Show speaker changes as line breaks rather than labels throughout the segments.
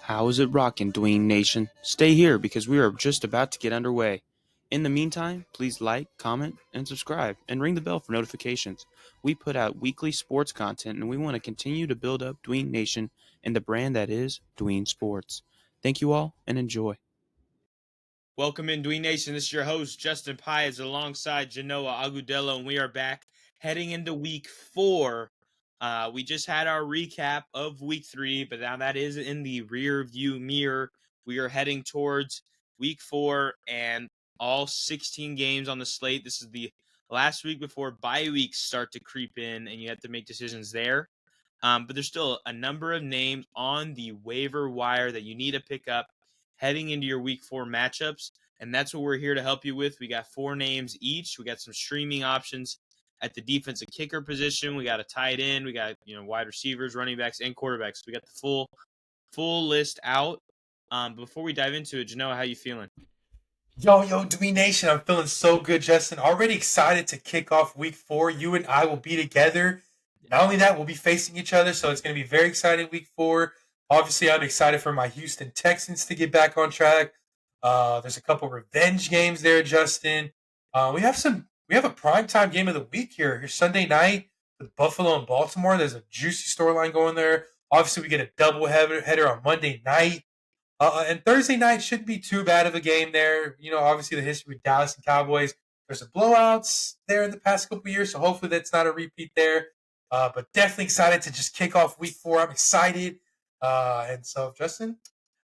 How is it rocking, Dween Nation? Stay here because we are just about to get underway. In the meantime, please like, comment, and subscribe, and ring the bell for notifications. We put out weekly sports content, and we want to continue to build up Dween Nation and the brand that is Dween Sports. Thank you all, and enjoy. Welcome in, Dween Nation. This is your host, Justin Paez, alongside Genoa Agudelo, and we are back heading into week 4. We just had our recap of week 3, but now that is in the rear view mirror. We are heading towards week 4 and all 16 games on the slate. This is the last week before bye weeks start to creep in, and you have to make decisions there. But there's still a number of names on the waiver wire that you need to pick up heading into your week 4 matchups, and that's what we're here to help you with. We got 4 names each. We got some streaming options at the defensive kicker position. We got a tight end. We got wide receivers, running backs, and quarterbacks. We got the full list out. Before we dive into it, Genoa, how you feeling?
Yo, Dween Nation, I'm feeling so good, Justin. Already excited to kick off week 4. You and I will be together. Not only that, we'll be facing each other, so it's going to be very exciting week 4. Obviously, I'm excited for my Houston Texans to get back on track. There's a couple revenge games there, Justin. We have a primetime game of the week here. Here's Sunday night with Buffalo and Baltimore. There's a juicy storyline going there. Obviously, we get a double header on Monday night. And Thursday night shouldn't be too bad of a game there. Obviously the history with Dallas and Cowboys. There's a blowouts there in the past couple of years, so hopefully that's not a repeat there. But definitely excited to just kick off week 4. I'm excited. And so, Justin,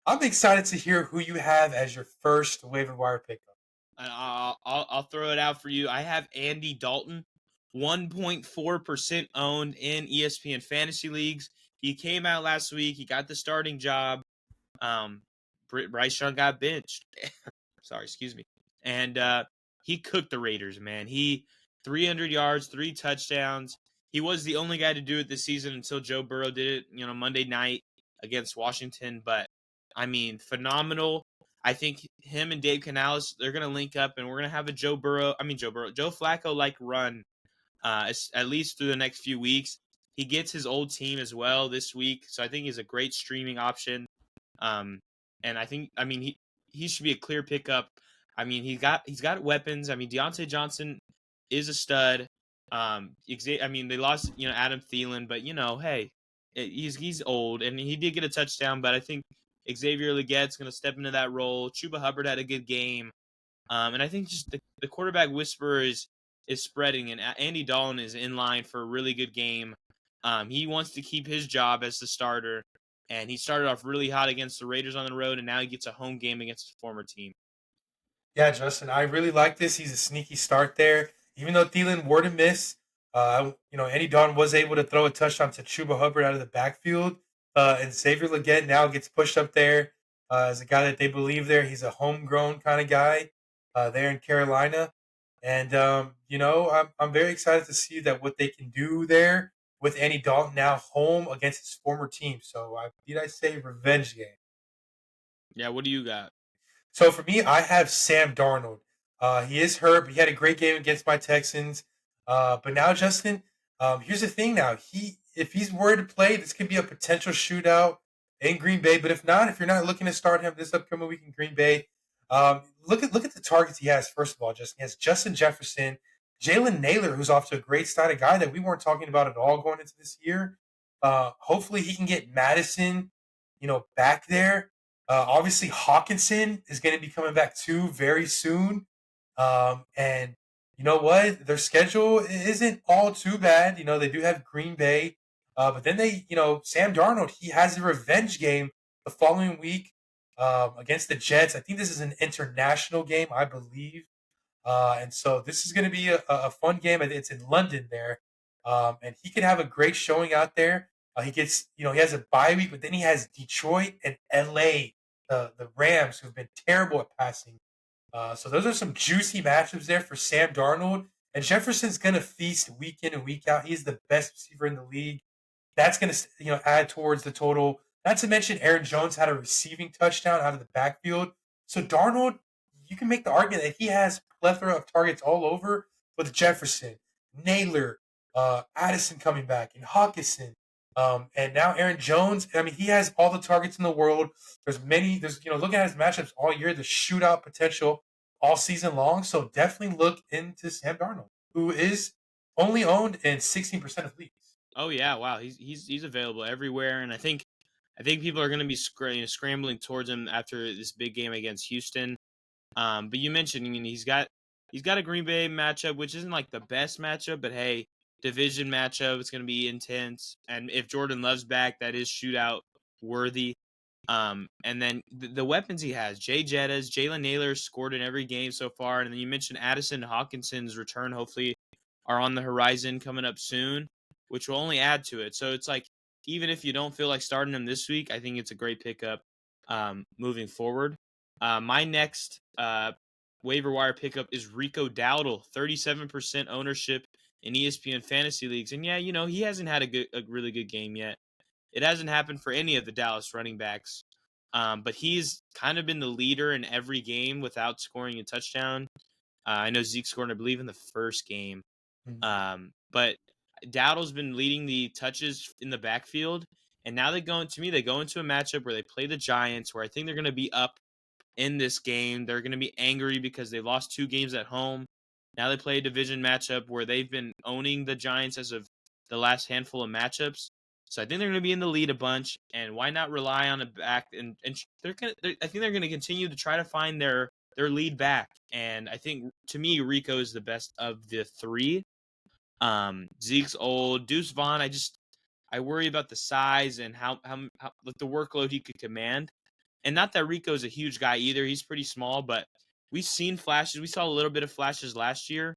I'm excited to hear who you have as your first waiver wire pickup.
I'll throw it out for you. I have Andy Dalton, 1.4% owned in ESPN fantasy leagues. He came out last week. He got the starting job. Bryce Young got benched. Sorry, excuse me. And he cooked the Raiders, man. He 300 yards, 3 touchdowns. He was the only guy to do it this season until Joe Burrow did it, Monday night against Washington. But I mean, phenomenal. I think him and Dave Canales, they're gonna link up, and we're gonna have a Joe Flacco like run, at least through the next few weeks. He gets his old team as well this week, so I think he's a great streaming option. And I think, he should be a clear pickup. I mean, he's got weapons. I mean, Deontay Johnson is a stud. They lost, Adam Thielen, but hey, he's old and he did get a touchdown, but I think Xavier Legette's going to step into that role. Chuba Hubbard had a good game. And I think just the quarterback whisperer is spreading, and Andy Dalton is in line for a really good game. He wants to keep his job as the starter. And he started off really hot against the Raiders on the road, and now he gets a home game against his former team.
Yeah, Justin, I really like this. He's a sneaky start there. Even though Thielen were to miss, Andy Dalton was able to throw a touchdown to Chuba Hubbard out of the backfield. And Xavier Legette now gets pushed up there as a guy that they believe there. He's a homegrown kind of guy there in Carolina. And, I'm very excited to see that what they can do there with Andy Dalton now home against his former team. So, did I say revenge game?
Yeah, what do you got?
So for me, I have Sam Darnold. He is hurt, but he had a great game against my Texans. But now, Justin, here's the thing. Now if he's worried to play, this could be a potential shootout in Green Bay. But if not, if you're not looking to start him this upcoming week in Green Bay, look at the targets he has. First of all, Justin, he has Justin Jefferson, Jalen Naylor, who's off to a great start, a guy that we weren't talking about at all going into this year. Hopefully, he can get Madison, back there. Obviously, Hawkinson is going to be coming back too very soon. And you know what? Their schedule isn't all too bad. They do have Green Bay. But then Sam Darnold, he has a revenge game the following week against the Jets. I think this is an international game, I believe. And so this is going to be a fun game. It's in London there. And he could have a great showing out there. He has a bye week, but then he has Detroit and LA, the Rams, who've been terrible at passing. So those are some juicy matchups there for Sam Darnold. And Jefferson's going to feast week in and week out. He's the best receiver in the league. That's going to add towards the total. Not to mention Aaron Jones had a receiving touchdown out of the backfield. So Darnold, you can make the argument that he has plethora of targets all over with Jefferson, Naylor, Addison coming back, and Hawkinson. And now Aaron Jones, I mean, he has all the targets in the world. Looking at his matchups all year, the shootout potential all season long. So definitely look into Sam Darnold, who is only owned in 16% of leagues.
Oh yeah, wow. He's available everywhere, and I think people are going to be scrambling towards him after this big game against Houston. But you mentioned, I mean, he's got a Green Bay matchup, which isn't like the best matchup, but hey, division matchup, it's going to be intense. And if Jordan Love's back, that is shootout worthy. And then the weapons he has, Jay Jettas, Jalen Naylor scored in every game so far, and then you mentioned Addison Hawkinson's return. Hopefully, are on the horizon coming up soon, which will only add to it. So it's like even if you don't feel like starting him this week, I think it's a great pickup moving forward. My next waiver wire pickup is Rico Dowdle, 37% ownership in ESPN fantasy leagues, and yeah, he hasn't had a really good game yet. It hasn't happened for any of the Dallas running backs, but he's kind of been the leader in every game without scoring a touchdown. I know Zeke scored, I believe, in the first game,
Mhm.
but Dowdle's been leading the touches in the backfield, and now they go into a matchup where they play the Giants, where I think they're going to be up in this game. They're going to be angry because they lost 2 games at home. Now they play a division matchup where they've been owning the Giants as of the last handful of matchups. So I think they're going to be in the lead a bunch, and why not rely on a back? And I think they're going to continue to try to find their lead back. And I think to me, Rico is the best of the 3. Zeke's old. Deuce Vaughn, I worry about the size and how like the workload he could command. And not that Rico's a huge guy either. He's pretty small, but we've seen flashes. We saw a little bit of flashes last year.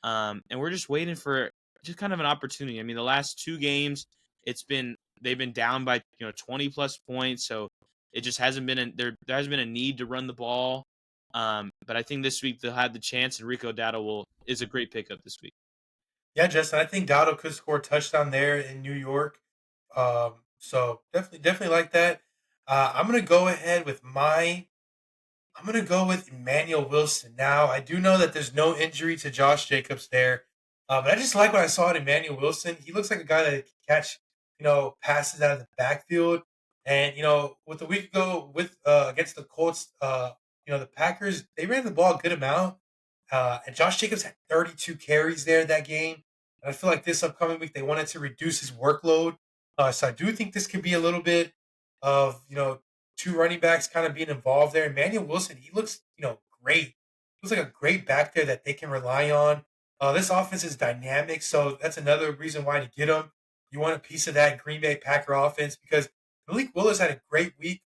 And we're just waiting for just kind of an opportunity. I mean, the last 2 games, they've been down by 20 plus points, so it just hasn't been there hasn't been a need to run the ball. But I think this week they'll have the chance, and Rico Dowdle is a great pickup this week.
Yeah, Justin, I think Dowdle could score a touchdown there in New York. So definitely like that. I'm gonna go ahead with I'm going to go with Emmanuel Wilson. Now, I do know that there's no injury to Josh Jacobs there, but I just like what I saw in Emmanuel Wilson. He looks like a guy that can catch, passes out of the backfield. And, with a week ago against the Colts, the Packers, they ran the ball a good amount. And Josh Jacobs had 32 carries there that game. And I feel like this upcoming week, they wanted to reduce his workload. So I do think this could be a little bit of, 2 running backs kind of being involved there. Emmanuel Wilson, he looks, great. He looks like a great back there that they can rely on. This offense is dynamic, so that's another reason why to get him. You want a piece of that Green Bay Packer offense because Malik Willis had a great week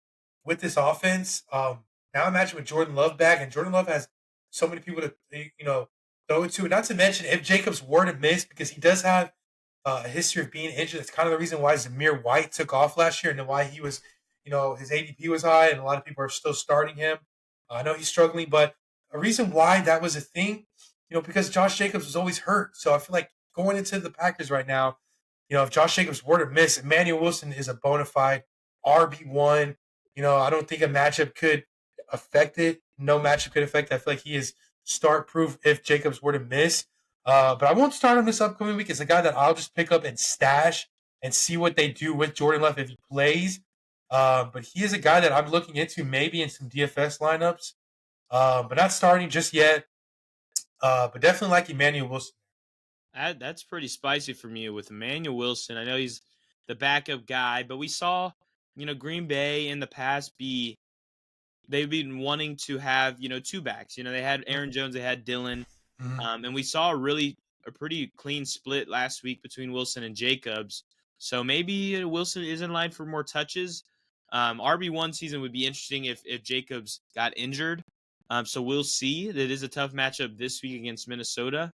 with this offense. Now imagine with Jordan Love back, and Jordan Love has so many people to throw it to. Not to mention if Jacobs were to miss, because he does have a history of being injured. That's kind of the reason why Zamir White took off last year and then why he was, his ADP was high and a lot of people are still starting him. I know he's struggling, but a reason why that was a thing, because Josh Jacobs was always hurt. So I feel like going into the Packers right now, if Josh Jacobs were to miss, Emmanuel Wilson is a bona fide RB1. I don't think a matchup could affect it. No matchup could affect it. I feel like he is start proof if Jacobs were to miss. But I won't start him this upcoming week. It's a guy that I'll just pick up and stash and see what they do with Jordan Love if he plays. But he is a guy that I'm looking into maybe in some DFS lineups, but not starting just yet. But definitely like Emmanuel Wilson.
That's pretty spicy for me with Emmanuel Wilson. I know he's the backup guy, but we saw, Green Bay in the past they've been wanting to have, 2 backs. They had Aaron Jones, they had Dylan.
Mhm.
And we saw a pretty clean split last week between Wilson and Jacobs. So maybe Wilson is in line for more touches. RB1 season would be interesting if Jacobs got injured. So we'll see. It is a tough matchup this week against Minnesota.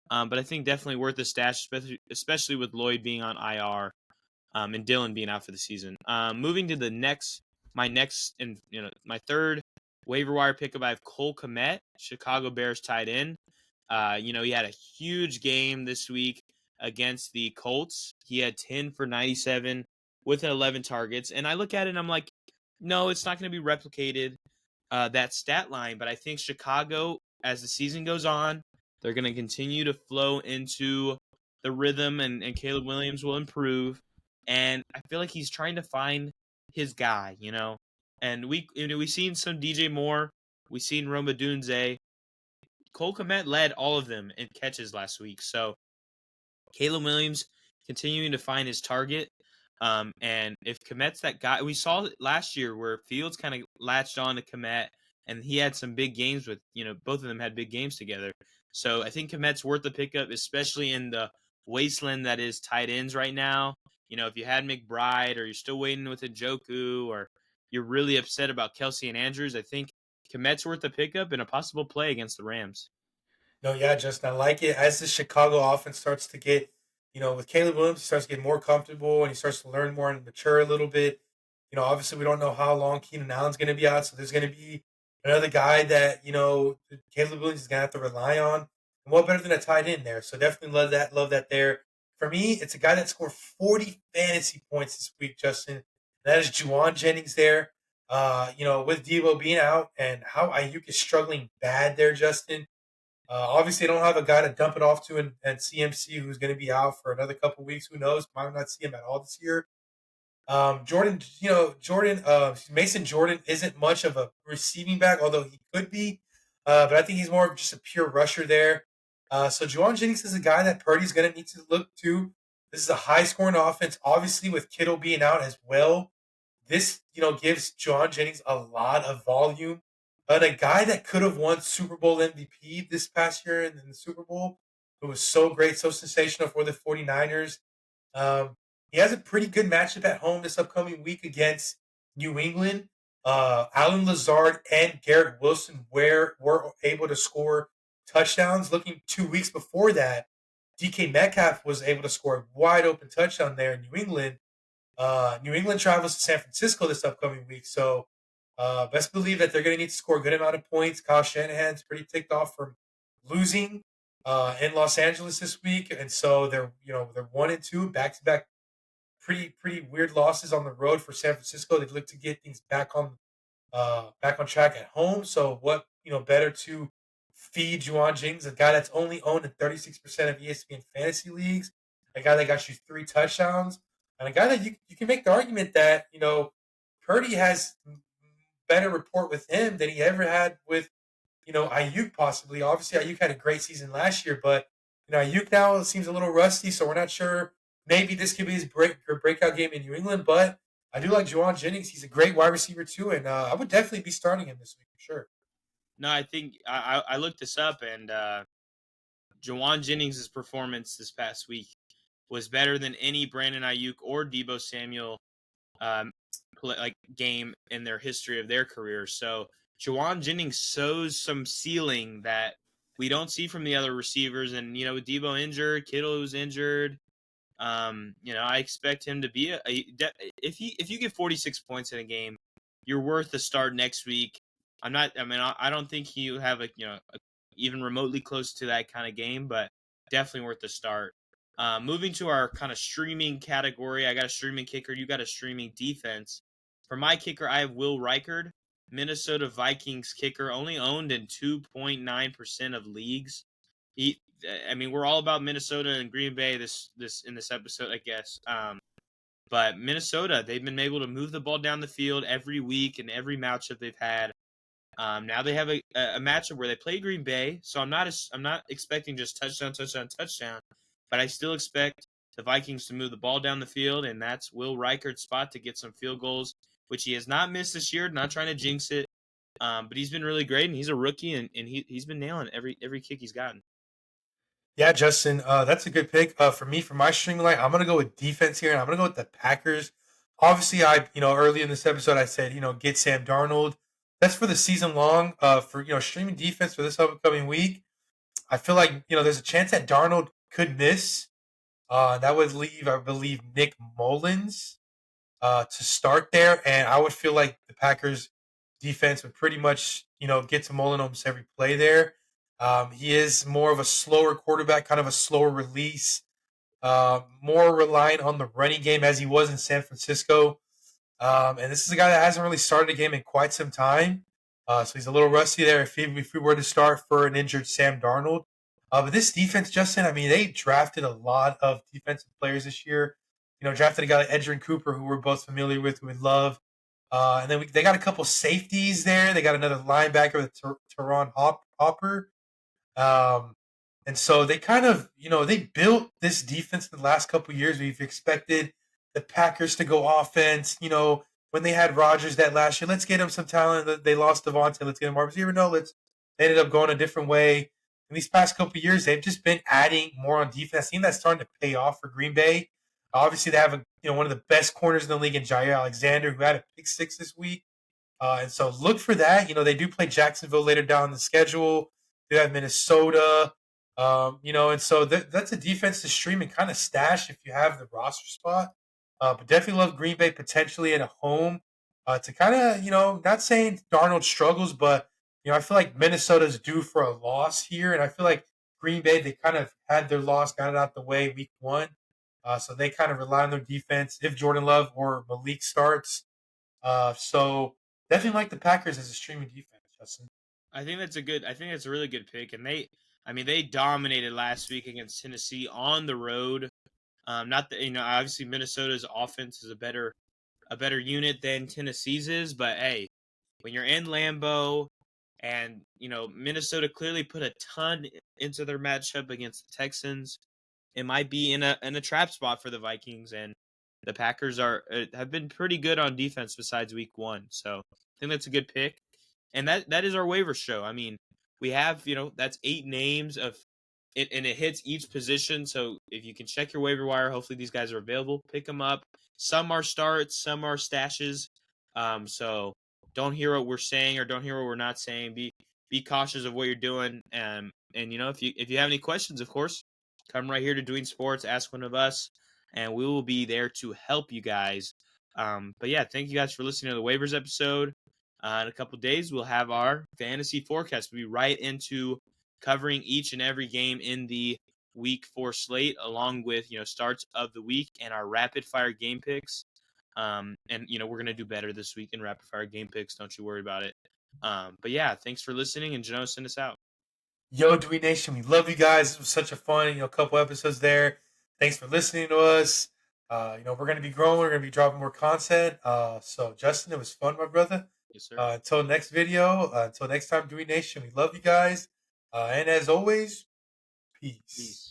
But I think definitely worth a stash, especially with Lloyd being on IR, and Dylan being out for the season. Moving to my third waiver wire pickup, I have Cole Kmet, Chicago Bears tight end. He had a huge game this week against the Colts. He had 10 for 97 with 11 targets. And I look at it and I'm like, no, it's not going to be replicated, that stat line. But I think Chicago, as the season goes on, they're going to continue to flow into the rhythm, and Caleb Williams will improve. and I feel like he's trying to find his guy, And we seen some DJ Moore, we seen Roma Dunze. Cole Kmet led all of them in catches last week. So Caleb Williams continuing to find his target. And if Kmet's that guy, we saw it last year where Fields kind of latched on to Kmet, and he had some big games with, both of them had big games together. So I think Kmet's worth the pickup, especially in the wasteland that is tight ends right now. If you had McBride, or you're still waiting with Njoku, or you're really upset about Kelsey and Andrews, I think Kmet's worth the pickup and a possible play against the Rams.
No, yeah, Justin, I like it. As the Chicago offense starts to get, with Caleb Williams, he starts to get more comfortable and he starts to learn more and mature a little bit. Obviously, we don't know how long Keenan Allen's going to be out, so there's going to be another guy that, Caleb Williams is going to have to rely on. And what better than a tight end there? So definitely love that. Love that there. For me, it's a guy that scored 40 fantasy points this week, Justin. That is Jauan Jennings there. With Debo being out and how Ayuk is struggling bad there, Justin. Obviously, I don't have a guy to dump it off to and CMC, who's going to be out for another couple weeks. Who knows? Might not see him at all this year. Mason Jordan isn't much of a receiving back, although he could be. But I think he's more of just a pure rusher there. So Jauan Jennings is a guy that Purdy's going to need to look to. This is a high-scoring offense, obviously with Kittle being out as well. This, gives Jauan Jennings a lot of volume. But a guy that could have won Super Bowl MVP this past year in the Super Bowl, who was so great, so sensational for the 49ers. He has a pretty good matchup at home this upcoming week against New England. Alan Lazard and Garrett Wilson were able to score touchdowns. Looking 2 weeks before that, DK Metcalf was able to score a wide open touchdown there in New England. New England travels to San Francisco this upcoming week, so best believe that they're going to need to score a good amount of points. Kyle Shanahan's pretty ticked off from losing in Los Angeles this week, and so they're 1-2 back-to-back pretty weird losses on the road for San Francisco. They'd look to get things back on track at home. So what better to feed Jauan Jennings, a guy that's only owned in 36% of ESPN fantasy leagues, a guy that got you 3 touchdowns, and a guy that you can make the argument that Purdy has better rapport with him than he ever had with Ayuk possibly. Obviously, Ayuk had a great season last year, but Ayuk now seems a little rusty, so we're not sure. Maybe this could be his breakout game in New England, but I do like Jauan Jennings. He's a great wide receiver too, and I would definitely be starting him this week for sure.
No, I think I looked this up, and Jauan Jennings' performance this past week was better than any Brandon Ayuk or Deebo Samuel game in their history of their career. So Jauan Jennings shows some ceiling that we don't see from the other receivers. And with Deebo injured, Kittle was injured. I expect him to be if you get 46 points in a game, you're worth a start next week. I don't think you have even remotely close to that kind of game, but definitely worth a start. Moving to our kind of streaming category, I got a streaming kicker. You got a streaming defense. For my kicker, I have Will Reichard, Minnesota Vikings kicker, only owned in 2.9% of leagues. We're all about Minnesota and Green Bay this in this episode, I guess. But Minnesota, they've been able to move the ball down the field every week in every matchup they've had. Now they have a matchup where they play Green Bay, so I'm not expecting just touchdown, but I still expect the Vikings to move the ball down the field, and that's Will Reichard's spot to get some field goals, which he has not missed this year. Not trying to jinx it, but he's been really great, and he's a rookie, and he's been nailing every kick he's gotten.
Yeah, Justin, that's a good pick. For me, for my streaming line, I'm going to go with defense here, and I'm going to go with the Packers. Obviously, early in this episode, I said, get Sam Darnold. That's for the season long. For, streaming defense for this upcoming week, I feel like, there's a chance that Darnold could miss. That would leave, I believe, Nick Mullins to start there, and I would feel like the Packers defense would pretty much, get to Mullen almost every play there. He is more of a slower quarterback, kind of a slower release, more reliant on the running game as he was in San Francisco. And this is a guy that hasn't really started a game in quite some time. So he's a little rusty there if we were to start for an injured Sam Darnold. But this defense, Justin, they drafted a lot of defensive players this year. drafted a guy like Edgerrin Cooper, who we're both familiar with, who we love. And then they got a couple safeties there. They got another linebacker with Teron Hopper. Um, and so they kind of, they built this defense the last couple years. We've expected the Packers to go offense. When they had Rodgers that last year, let's get him some talent. They lost Devontae, let's get him more receiver. No, they ended up going a different way. In these past couple years, they've just been adding more on defense. I think that's starting to pay off for Green Bay. Obviously, they have one of the best corners in the league in Jair Alexander, who had a pick six this week. And so look for that. They do play Jacksonville later down the schedule. They have Minnesota. And so that's a defense to stream and kind of stash if you have the roster spot. But definitely love Green Bay potentially at a home to kind of, not saying Darnold struggles, but, I feel like Minnesota's due for a loss here. And I feel like Green Bay, they kind of had their loss, got it out the way week one. So they kind of rely on their defense if Jordan Love or Malik starts. So definitely like the Packers as a streaming defense, Justin.
I think that's a really good pick. And they dominated last week against Tennessee on the road. Not that, obviously Minnesota's offense is a better unit than Tennessee's is, but hey, when you're in Lambeau and, Minnesota clearly put a ton into their matchup against the Texans, it might be in a trap spot for the Vikings, and the Packers have been pretty good on defense besides week one. So I think that's a good pick. And that is our waiver show. I mean, we have, that's 8 names of it, and it hits each position. So if you can check your waiver wire, hopefully these guys are available. Pick them up. Some are starts, some are stashes. So don't hear what we're saying or don't hear what we're not saying. Be cautious of what you're doing. And if you have any questions, of course, come right here to Dween Sports, ask one of us, and we will be there to help you guys. But yeah, thank you guys for listening to the waivers episode. In a couple days, we'll have our fantasy forecast. We'll be right into covering each and every game in the week 4 slate, along with starts of the week and our rapid fire game picks. And we're gonna do better this week in rapid fire game picks. Don't you worry about it. But yeah, thanks for listening, and Jano, send us out.
Yo, Dween Nation, we love you guys. It was such a fun, couple episodes there. Thanks for listening to us. We're going to be growing. We're going to be dropping more content. So, Justin, it was fun, my brother.
Yes, sir.
Until next video, until next time, Dween Nation, we love you guys. And as always, peace.